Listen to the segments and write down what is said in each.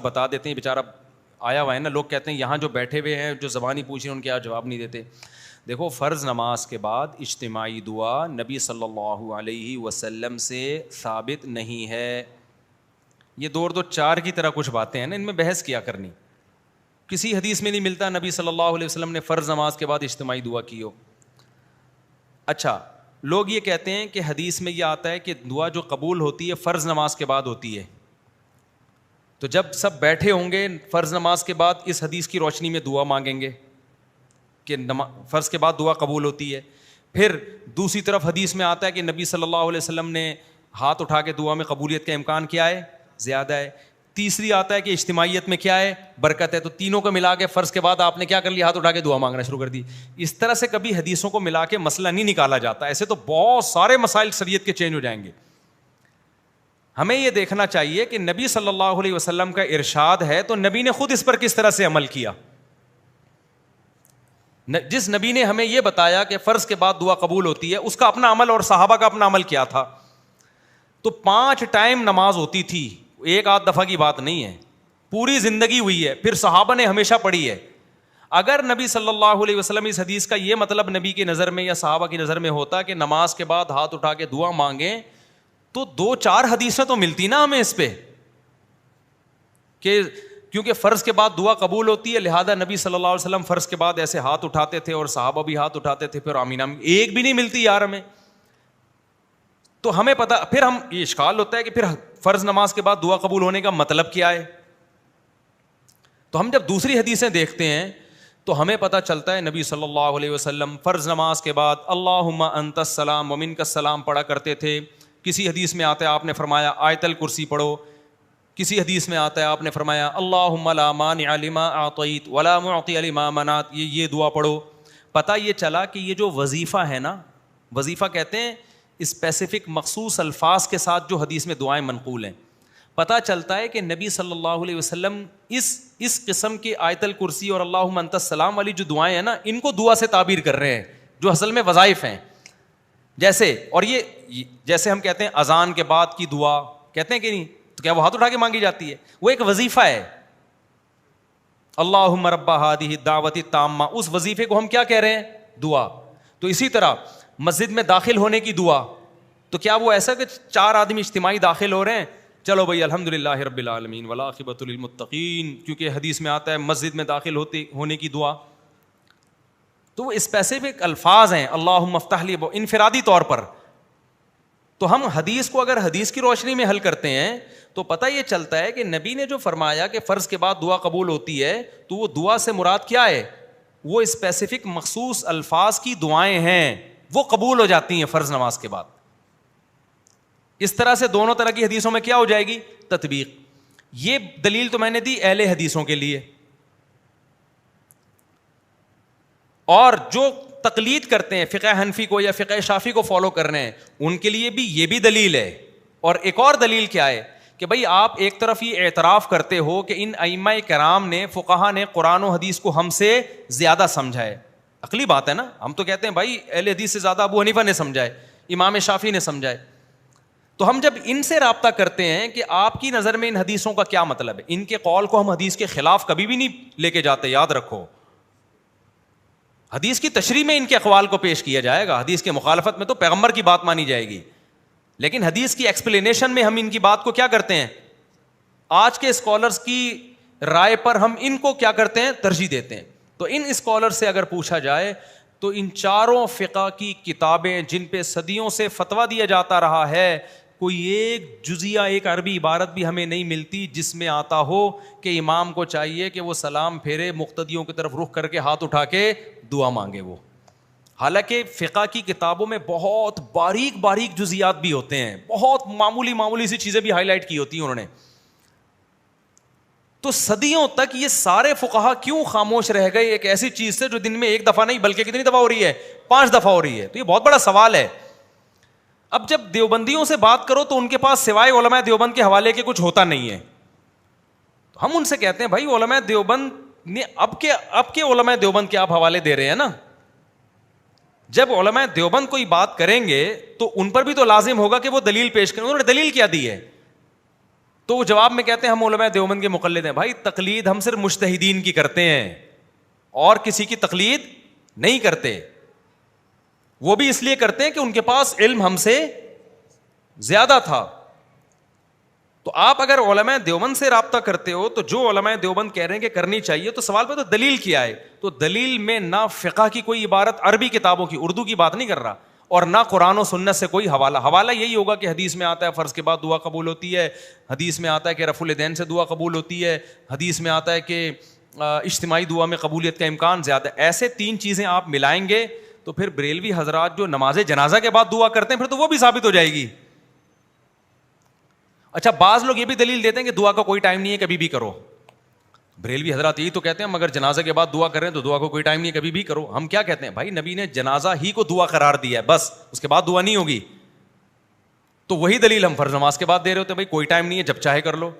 بتا دیتے ہیں, بیچارہ آیا ہوا ہے نا, لوگ کہتے ہیں یہاں جو بیٹھے ہوئے ہیں جو زبانی پوچھ رہے ہیں ان کے جواب نہیں دیتے. دیکھو فرض نماز کے بعد اجتماعی دعا نبی صلی اللہ علیہ وسلم سے ثابت نہیں ہے. یہ دو چار کی طرح کچھ باتیں ہیں نا, ان میں بحث کیا کرنی. کسی حدیث میں نہیں ملتا نبی صلی اللہ علیہ وسلم نے فرض نماز کے بعد اجتماعی دعا کی ہو. اچھا, لوگ یہ کہتے ہیں کہ حدیث میں یہ آتا ہے کہ دعا جو قبول ہوتی ہے فرض نماز کے بعد ہوتی ہے. تو جب سب بیٹھے ہوں گے فرض نماز کے بعد اس حدیث کی روشنی میں دعا مانگیں گے کہ فرض کے بعد دعا قبول ہوتی ہے. پھر دوسری طرف حدیث میں آتا ہے کہ نبی صلی اللہ علیہ وسلم نے ہاتھ اٹھا کے دعا میں قبولیت کا امکان کیا ہے, زیادہ ہے. تیسری آتا ہے کہ اجتماعیت میں کیا ہے, برکت ہے. تو تینوں کو ملا کے فرض کے بعد آپ نے کیا کر لیا, ہاتھ اٹھا کے دعا مانگنا شروع کر دی. اس طرح سے کبھی حدیثوں کو ملا کے مسئلہ نہیں نکالا جاتا. ایسے تو بہت سارے مسائل شریعت کے چینج ہو جائیں گے. ہمیں یہ دیکھنا چاہیے کہ نبی صلی اللہ علیہ وسلم کا ارشاد ہے تو نبی نے خود اس پر کس طرح سے عمل کیا. جس نبی نے ہمیں یہ بتایا کہ فرض کے بعد دعا قبول ہوتی ہے, اس کا اپنا عمل اور صحابہ کا اپنا عمل کیا تھا. تو 5 ٹائم نماز ہوتی تھی, ایک آدھ دفعہ کی بات نہیں ہے, پوری زندگی ہوئی ہے. پھر صحابہ نے ہمیشہ پڑھی ہے. اگر نبی صلی اللہ علیہ وسلم اس حدیث کا یہ مطلب نبی کی نظر میں یا صحابہ کی نظر میں ہوتا کہ نماز کے بعد ہاتھ اٹھا کے دعا مانگیں, تو 2-4 حدیثیں تو ملتی نا ہمیں اس پہ کہ کیونکہ فرض کے بعد دعا قبول ہوتی ہے, لہذا نبی صلی اللہ علیہ وسلم فرض کے بعد ایسے ہاتھ اٹھاتے تھے اور صحابہ بھی ہاتھ اٹھاتے تھے. پھر آمین آمین ایک بھی نہیں ملتی یار ہمیں. تو ہمیں پتا, پھر ہم یہ اشکال ہوتا ہے کہ پھر فرض نماز کے بعد دعا قبول ہونے کا مطلب کیا ہے. تو ہم جب دوسری حدیثیں دیکھتے ہیں تو ہمیں پتہ چلتا ہے نبی صلی اللہ علیہ وسلم فرض نماز کے بعد اللہم انت السلام ومنک السلام پڑھا کرتے تھے. کسی حدیث میں آتا ہے آپ نے فرمایا آیت الکرسی پڑھو. کسی حدیث میں آتا ہے آپ نے فرمایا اللہم لا مانع لما اعطیت ولا معطی لما منعت, یہ دعا پڑھو. پتہ یہ چلا کہ یہ جو وظیفہ ہے نا, وظیفہ کہتے ہیں اسپیسیفک مخصوص الفاظ کے ساتھ جو حدیث میں دعائیں منقول ہیں. پتہ چلتا ہے کہ نبی صلی اللہ علیہ وسلم اس قسم کی آیت الکرسی اور اللہم انت السلام والی جو دعائیں ہیں نا, ان کو دعا سے تعبیر کر رہے ہیں جو اصل میں وظائف ہیں. جیسے, اور یہ جیسے ہم کہتے ہیں اذان کے بعد کی دعا کہتے ہیں کہ نہیں, تو کیا وہ ہاتھ اٹھا کے مانگی جاتی ہے؟ وہ ایک وظیفہ ہے. اللہم رب ہذہ الدعوۃ التامہ, اس وظیفے کو ہم کیا کہہ رہے ہیں؟ دعا. تو اسی طرح مسجد میں داخل ہونے کی دعا, تو کیا وہ ایسا کہ 4 آدمی اجتماعی داخل ہو رہے ہیں, چلو بھائی الحمدللہ رب العالمین والعاقبۃ للمتقین, کیونکہ حدیث میں آتا ہے مسجد میں داخل ہونے کی دعا. تو وہ اسپیسیفک الفاظ ہیں اللہم افتح لی, انفرادی طور پر. تو ہم حدیث کو اگر حدیث کی روشنی میں حل کرتے ہیں تو پتہ یہ چلتا ہے کہ نبی نے جو فرمایا کہ فرض کے بعد دعا قبول ہوتی ہے, تو وہ دعا سے مراد کیا ہے؟ وہ اسپیسیفک مخصوص الفاظ کی دعائیں ہیں, وہ قبول ہو جاتی ہیں فرض نماز کے بعد. اس طرح سے دونوں طرح کی حدیثوں میں کیا ہو جائے گی؟ تطبیق. یہ دلیل تو میں نے دی اہل حدیثوں کے لیے, اور جو تقلید کرتے ہیں فقہ حنفی کو یا فقہ شافعی کو فالو کر رہے ہیں ان کے لیے بھی یہ بھی دلیل ہے. اور ایک اور دلیل کیا ہے کہ بھئی آپ ایک طرف یہ اعتراف کرتے ہو کہ ان ائمہ کرام نے, فقہا نے قرآن و حدیث کو ہم سے زیادہ سمجھا ہے. عقلی بات ہے نا, ہم تو کہتے ہیں بھائی اہل حدیث سے زیادہ ابو حنیفہ نے سمجھا ہے, امام شافعی نے سمجھا ہے. تو ہم جب ان سے رابطہ کرتے ہیں کہ آپ کی نظر میں ان حدیثوں کا کیا مطلب ہے, ان کے قول کو ہم حدیث کے خلاف کبھی بھی نہیں لے کے جاتے, یاد رکھو. حدیث کی تشریح میں ان کے اقوال کو پیش کیا جائے گا, حدیث کے مخالفت میں تو پیغمبر کی بات مانی جائے گی. لیکن حدیث کی ایکسپلینیشن میں ہم ان کی بات کو کیا کرتے ہیں, آج کے اسکالرز کی رائے پر ہم ان کو کیا کرتے ہیں, ترجیح دیتے ہیں. تو ان اسکالر سے اگر پوچھا جائے تو ان چاروں فقہ کی کتابیں جن پہ صدیوں سے فتویٰ دیا جاتا رہا ہے, کوئی ایک جزیہ, ایک عربی عبارت بھی ہمیں نہیں ملتی جس میں آتا ہو کہ امام کو چاہیے کہ وہ سلام پھیرے, مقتدیوں کی طرف رخ کر کے ہاتھ اٹھا کے دعا مانگے. وہ حالانکہ فقہ کی کتابوں میں بہت باریک باریک جزیات بھی ہوتے ہیں, بہت معمولی سی چیزیں بھی ہائی لائٹ کی ہوتی ہیں انہوں نے. تو صدیوں تک یہ سارے فقہا کیوں خاموش رہ گئے ایک ایسی چیز سے جو دن میں ایک دفعہ نہیں بلکہ کتنی دفعہ ہو رہی ہے, 5 دفعہ ہو رہی ہے. تو یہ بہت بڑا سوال ہے. اب جب دیوبندیوں سے بات کرو تو ان کے پاس سوائے علماء دیوبند کے حوالے کے کچھ ہوتا نہیں ہے. تو ہم ان سے کہتے ہیں بھائی علماء دیوبند نے اب کے علماء دیوبند کے آپ حوالے دے رہے ہیں نا, جب علماء دیوبند کوئی بات کریں گے تو ان پر بھی تو لازم ہوگا کہ وہ دلیل پیش کریں. انہوں نے دلیل کیا دی ہے؟ تو وہ جواب میں کہتے ہیں ہم علماء دیوبند کے مقلد ہیں. بھائی تقلید ہم صرف مجتہدین کی کرتے ہیں اور کسی کی تقلید نہیں کرتے. وہ بھی اس لیے کرتے ہیں کہ ان کے پاس علم ہم سے زیادہ تھا. تو آپ اگر علماء دیوبند سے رابطہ کرتے ہو تو جو علماء دیوبند کہہ رہے ہیں کہ کرنی چاہیے, تو سوال پہ تو دلیل کیا ہے؟ تو دلیل میں نہ فقہ کی کوئی عبارت, عربی کتابوں کی, اردو کی بات نہیں کر رہا, اور نہ قرآن و سنت سے کوئی حوالہ یہی ہوگا کہ حدیث میں آتا ہے فرض کے بعد دعا قبول ہوتی ہے, حدیث میں آتا ہے کہ رفع الیدین سے دعا قبول ہوتی ہے, حدیث میں آتا ہے کہ اجتماعی دعا میں قبولیت کا امکان زیادہ ہے. ایسے 3 چیزیں آپ ملائیں گے تو پھر بریلوی حضرات جو نماز جنازہ کے بعد دعا کرتے ہیں پھر تو وہ بھی ثابت ہو جائے گی. اچھا بعض لوگ یہ بھی دلیل دیتے ہیں کہ دعا کا کوئی ٹائم نہیں ہے, کبھی بھی کرو. بریلوی حضرات یہی تو کہتے ہیں مگر جنازہ کے بعد دعا کر رہے ہیں تو دعا کو کوئی ٹائم نہیں ہے, کبھی بھی کرو. ہم کیا کہتے ہیں؟ بھائی نبی نے جنازہ ہی کو دعا قرار دیا ہے, بس اس کے بعد دعا نہیں ہوگی. تو وہی دلیل ہم فرض نماز کے بعد دے رہے ہوتے ہیں, بھائی کوئی ٹائم نہیں ہے, جب چاہے کر لو.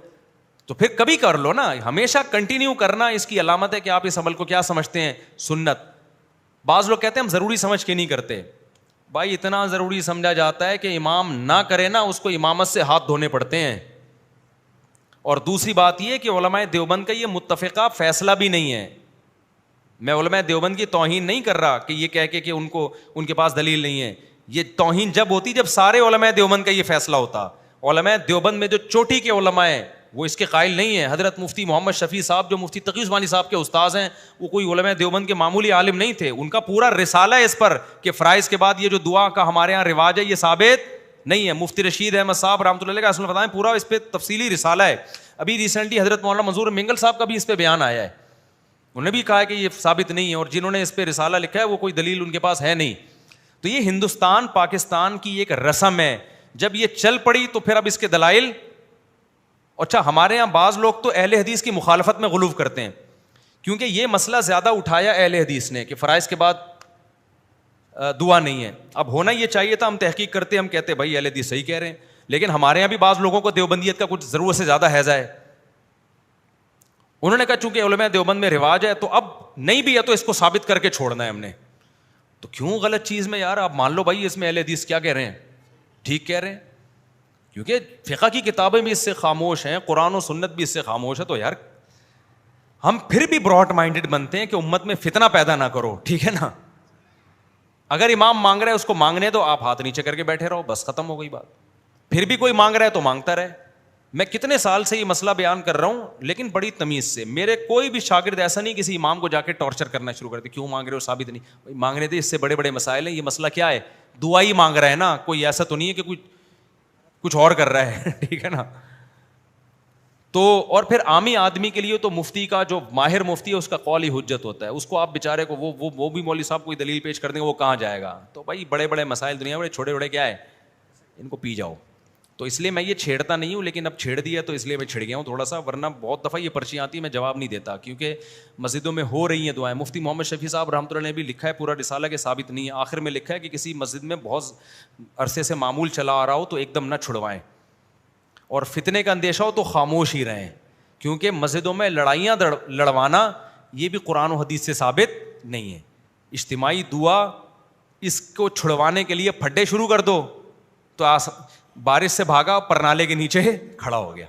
تو پھر کبھی کر لو نا. ہمیشہ کنٹینیو کرنا اس کی علامت ہے کہ آپ اس عمل کو کیا سمجھتے ہیں؟ سنت. بعض لوگ کہتے ہیں ہم ضروری سمجھ کے نہیں کرتے. بھائی اتنا ضروری سمجھا جاتا ہے کہ امام نہ کرے نا, اس کو امامت سے ہاتھ دھونے پڑتے ہیں. اور دوسری بات یہ کہ علماء دیوبند کا یہ متفقہ فیصلہ بھی نہیں ہے. میں علماء دیوبند کی توہین نہیں کر رہا کہ یہ کہہ کے ان کے پاس دلیل نہیں ہے. یہ توہین جب ہوتی جب سارے علماء دیوبند کا یہ فیصلہ ہوتا. علماء دیوبند میں جو چوٹی کے علماء ہیں وہ اس کے قائل نہیں ہیں. حضرت مفتی محمد شفیع صاحب جو مفتی تقی عثمانی صاحب کے استاذ ہیں, وہ کوئی علماء دیوبند کے معمولی عالم نہیں تھے. ان کا پورا رسالہ ہے اس پر کہ فرائض کے بعد یہ جو دعا کا ہمارے یہاں رواج ہے یہ ثابت نہیں ہے. مفتی رشید احمد صاحب رحمۃ اللہ علیہ کا اصل بتائیں پورا اس پہ تفصیلی رسالہ ہے. ابھی ریسنٹلی حضرت مولانا منظور منگل صاحب کا بھی اس پہ بیان آیا ہے, انہوں نے بھی کہا ہے کہ یہ ثابت نہیں ہے, اور جنہوں نے اس پہ رسالہ لکھا ہے وہ کوئی دلیل ان کے پاس ہے نہیں. تو یہ ہندوستان پاکستان کی ایک رسم ہے, جب یہ چل پڑی تو پھر اب اس کے دلائل. اچھا ہمارے یہاں بعض لوگ تو اہل حدیث کی مخالفت میں غلو کرتے ہیں, کیونکہ یہ مسئلہ زیادہ اٹھایا اہل حدیث نے کہ فرائض کے بعد دعا نہیں ہے. اب ہونا یہ چاہیے تھا, ہم تحقیق کرتے, ہم کہتے بھائی اہل حدیث صحیح کہہ رہے ہیں, لیکن ہمارے یہاں بھی بعض لوگوں کو دیوبندیت کا کچھ ضرورت سے زیادہ حیضہ ہے. انہوں نے کہا چونکہ علماء دیوبند میں رواج ہے تو اب نہیں بھی ہے تو اس کو ثابت کر کے چھوڑنا ہے ہم نے. تو کیوں غلط چیز میں یار, آپ مان لو بھائی اس میں اہل حدیث کیا کہہ رہے ہیں, ٹھیک کہہ رہے ہیں, کیونکہ فقہ کی کتابیں بھی اس سے خاموش ہیں, قرآن و سنت بھی اس سے خاموش ہے. تو یار ہم پھر بھی براڈ مائنڈڈ بنتے ہیں کہ امت میں فتنہ پیدا نہ کرو, ٹھیک ہے نا. اگر امام مانگ رہا ہے اس کو مانگنے دو, آپ ہاتھ نیچے کر کے بیٹھے رہو, بس ختم ہو گئی بات. پھر بھی کوئی مانگ رہا ہے تو مانگتا رہے. میں کتنے سال سے یہ مسئلہ بیان کر رہا ہوں, لیکن بڑی تمیز سے. میرے کوئی بھی شاگرد ایسا نہیں کسی امام کو جا کے ٹارچر کرنا شروع کر دے, کیوں مانگ رہے ہو, ثابت نہیں. مانگنے دے, اس سے بڑے بڑے مسائل ہیں. یہ مسئلہ کیا ہے, دعا ہی مانگ رہا ہے نا, کوئی ایسا تو نہیں ہے کہ کچھ اور کر رہا ہے, ٹھیک ہے نا. تو اور پھر عامی آدمی کے لیے تو مفتی کا جو ماہر مفتی ہے اس کا قول ہی حجت ہوتا ہے. اس کو آپ بیچارے کو وہ بھی مولوی صاحب کوئی دلیل پیش کر دیں گے, وہ کہاں جائے گا. تو بھائی بڑے بڑے مسائل دنیا بڑے چھوٹے بڑے کیا ہے, ان کو پی جاؤ. تو اس لیے میں یہ چھیڑتا نہیں ہوں, لیکن اب چھیڑ دیا تو اس لیے میں چھڑ گیا ہوں تھوڑا سا, ورنہ بہت دفعہ یہ پرچیاں آتی ہیں میں جواب نہیں دیتا, کیونکہ مسجدوں میں ہو رہی ہیں دعائیں. مفتی محمد شفیع صاحب رحمۃ اللہ نے بھی لکھا ہے پورا رسالہ کہ ثابت نہیں ہے. آخر میں لکھا ہے کہ کسی مسجد میں بہت عرصے سے معمول چلا آ رہا ہو تو ایک دم نہ چھڑوائیں, اور فتنے کا اندیشہ ہو تو خاموش ہی رہیں, کیونکہ مسجدوں میں لڑائیاں لڑوانا یہ بھی قرآن و حدیث سے ثابت نہیں ہے. اجتماعی دعا اس کو چھڑوانے کے لیے پھڈے شروع کر دو تو بارش سے بھاگا پرنالے کے نیچے کھڑا ہو گیا.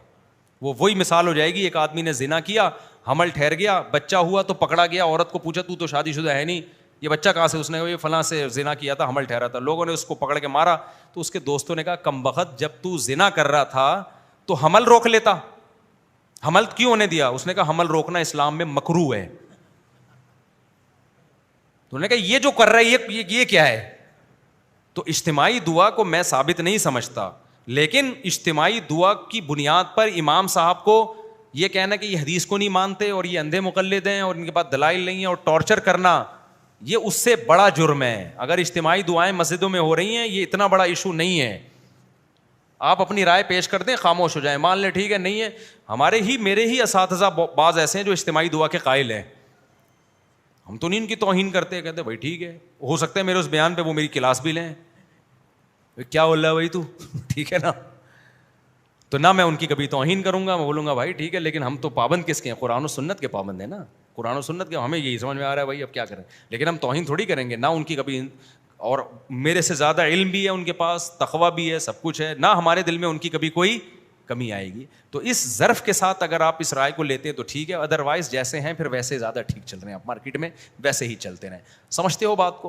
وہی مثال ہو جائے گی, ایک آدمی نے زنا کیا, حمل ٹھہر گیا, بچہ ہوا تو پکڑا گیا. عورت کو پوچھا تو شادی شدہ ہے نہیں, یہ بچہ کہاں سے؟ اس نے کہا یہ فلاں سے زنا کیا تھا, حمل ٹھہرا تھا. لوگوں نے اس کو پکڑ کے مارا تو اس کے دوستوں نے کہا کمبخت, جب تو زنا کر رہا تھا تو حمل روک لیتا, حمل کیوں ہونے دیا؟ اس نے کہا حمل روکنا اسلام میں مکروہ ہے. تو انہوں نے کہا یہ جو کر رہا ہے یہ کیا ہے؟ تو اجتماعی دعا کو میں ثابت نہیں سمجھتا, لیکن اجتماعی دعا کی بنیاد پر امام صاحب کو یہ کہنا کہ یہ حدیث کو نہیں مانتے اور یہ اندھے مقلد ہیں اور ان کے پاس دلائل نہیں ہیں, اور ٹارچر کرنا, یہ اس سے بڑا جرم ہے. اگر اجتماعی دعائیں مسجدوں میں ہو رہی ہیں یہ اتنا بڑا ایشو نہیں ہے. آپ اپنی رائے پیش کر دیں, خاموش ہو جائیں, مان لیں ٹھیک ہے نہیں ہے. میرے ہی اساتذہ بعض ایسے ہیں جو اجتماعی دعا کے قائل ہیں. ہم تو نہیں ان کی توہین کرتے, کہتے بھائی ٹھیک ہے, ہو سکتا ہے میرے اس بیان پہ وہ میری کلاس بھی لیں, کیا بول رہا ہے بھائی تو, ٹھیک ہے نا. تو نہ میں ان کی کبھی توہین کروں گا, میں بولوں گا بھائی ٹھیک ہے, لیکن ہم تو پابند کس کے ہیں؟ قرآن و سنت کے پابند ہیں نا. قرآن و سنت کے ہمیں یہی سمجھ میں آ رہا ہے بھائی اب کیا کریں, لیکن ہم توہین تھوڑی کریں گے. نہ ان کی کبھی, اور میرے سے زیادہ علم بھی ہے ان کے پاس, تقویٰ بھی ہے, سب کچھ ہے, نہ ہمارے دل میں ان کی کبھی کوئی کمی آئے گی. تو اس ظرف کے ساتھ اگر آپ اس رائے کو لیتے ہیں تو ٹھیک ہے, ادروائز جیسے ہیں پھر ویسے زیادہ ٹھیک چل رہے ہیں آپ مارکیٹ میں, ویسے ہی چلتے رہیں. سمجھتے ہو بات کو؟